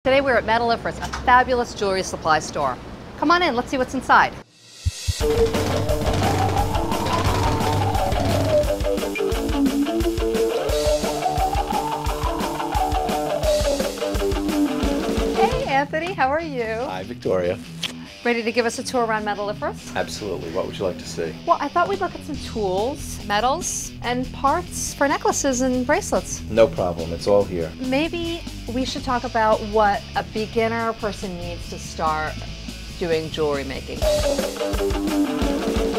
Today we're at Metalliferous, a fabulous jewelry supply store. Come on in, let's see what's inside. Hey Anthony, how are you? Hi Victoria. Ready to give us a tour around Metalliferous? Absolutely. What would you like to see? Well, I thought we'd look at some tools, metals, and parts for necklaces and bracelets. No problem. It's all here. Maybe we should talk about what a beginner person needs to start doing jewelry making.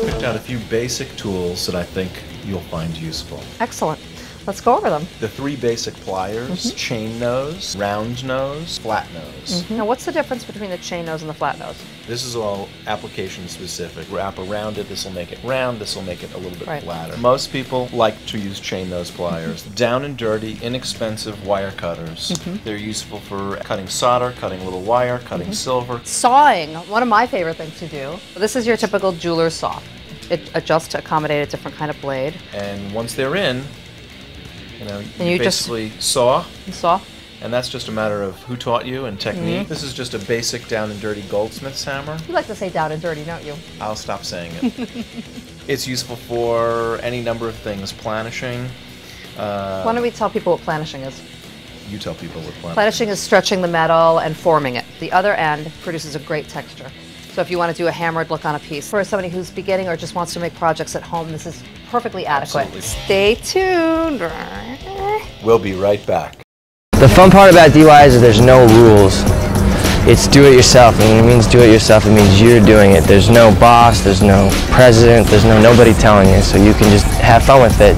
Picked out a few basic tools that I think you'll find useful. Excellent. Let's go over them. The three basic pliers: chain nose, round nose, flat nose. Now what's the difference between the chain nose and the flat nose? This is all application specific. Wrap around it, this will make it round, this will make it a little bit Right. flatter. Most people like to use chain nose pliers. Down and dirty, inexpensive wire cutters. They're useful for cutting solder, cutting little wire, cutting silver. Sawing, one of my favorite things to do. This is your typical jeweler's saw. It adjusts to accommodate a different kind of blade. And once they're in, And you basically saw, Saw? and that's just a matter of who taught you and technique. This is just a basic down and dirty goldsmith's hammer. You like to say down and dirty, don't you? I'll stop saying it. It's useful for any number of things. Planishing. Why don't we tell people what planishing is? You tell people what planishing. Planishing is stretching the metal and forming it. The other end produces a great texture. So if you want to do a hammered look on a piece, for somebody who's beginning or just wants to make projects at home, this is perfectly adequate. Absolutely. Stay tuned. We'll be right back. The fun part about DIY is that there's no rules. It's do it yourself, and when it means do it yourself, it means you're doing it. There's no boss, there's no president, there's nobody telling you, so you can just have fun with it.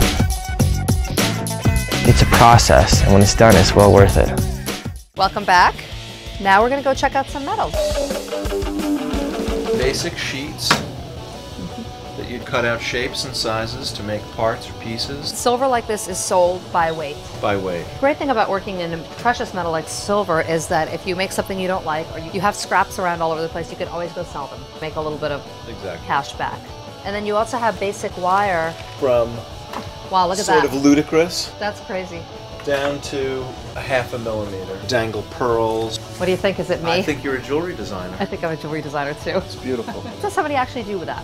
It's a process, and when it's done, it's well worth it. Welcome back. Now we're going to go check out some metals. Basic sheets that you'd cut out shapes and sizes to make parts or pieces Silver like this is sold by weight. by weight. The great thing about working in a precious metal like silver is that if you make something you don't like or you have scraps around all over the place, you can always go sell them. Make a little bit of Exactly. cash back. And then you also have basic wire. From Wow, look at sort that. of ludicrous That's crazy. down to a half a millimeter. Dangle pearls. What do you think? Is it me? I think you're a jewelry designer. I think I'm a jewelry designer too. It's beautiful. What does somebody actually do with that?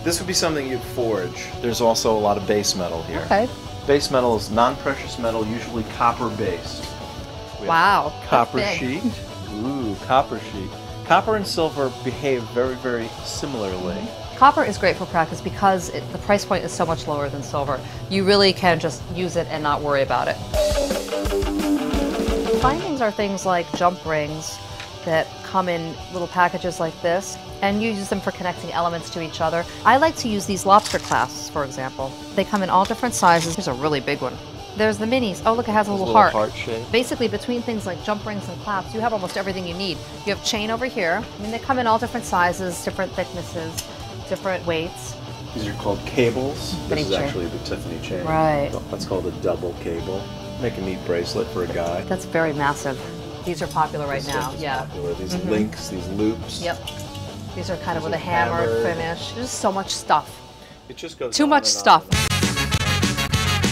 This would be something you'd forge. There's also a lot of base metal here. Okay. Base metal is non-precious metal, usually copper-based. We have Wow. Copper that's big. sheet. Ooh, copper sheet. Copper and silver behave very, very similarly. Copper is great for practice because the price point is so much lower than silver. You really can just use it and not worry about it. Findings are things like jump rings that come in little packages like this, and you use them for connecting elements to each other. I like to use these lobster clasps, for example. They come in all different sizes. Here's a really big one. There's the minis. Oh, look, it has a little heart. shape. Basically, between things like jump rings and clasps, you have almost everything you need. You have chain over here. I mean, they come in all different sizes, different thicknesses, different weights. These are called cables. Mini This is chain. actually the Tiffany chain. Right. That's called a double cable. Make a neat bracelet for a guy. That's very massive. These are popular right This now. stuff is Yeah. popular. These links, these loops. Yep. These are kind of These with a are hammered hammered. finish. There's so much stuff. It just goes Too on much and on stuff. and on.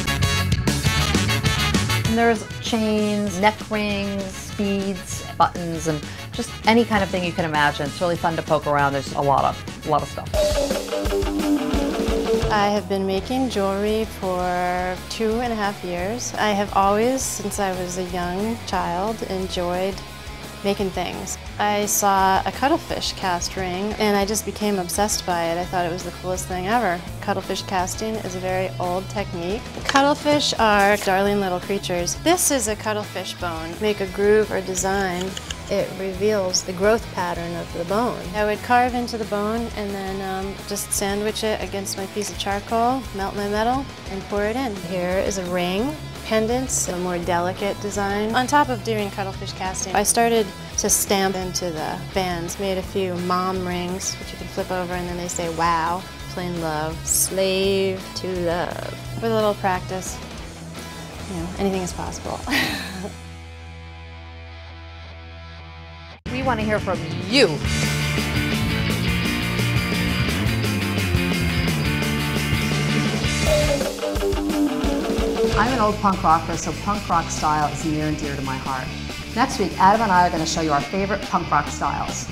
And there's chains, neck rings, beads, buttons, and just any kind of thing you can imagine. It's really fun to poke around. There's a lot of stuff. I have been making jewelry for 2.5 years. I have always, since I was a young child, enjoyed making things. I saw a cuttlefish cast ring and I just became obsessed by it. I thought it was the coolest thing ever. Cuttlefish casting is a very old technique. Cuttlefish are darling little creatures. This is a cuttlefish bone. Make a groove or design, it reveals the growth pattern of the bone. I would carve into the bone and then just sandwich it against my piece of charcoal, melt my metal, and pour it in. Here is a ring, pendants, a more delicate design. On top of doing cuttlefish casting, I started to stamp into the bands, made a few mom rings, which you can flip over and then they say, wow, plain love, slave to love. With a little practice, anything is possible. We want to hear from you. I'm an old punk rocker, so punk rock style is near and dear to my heart. Next week, Adam and I are going to show you our favorite punk rock styles.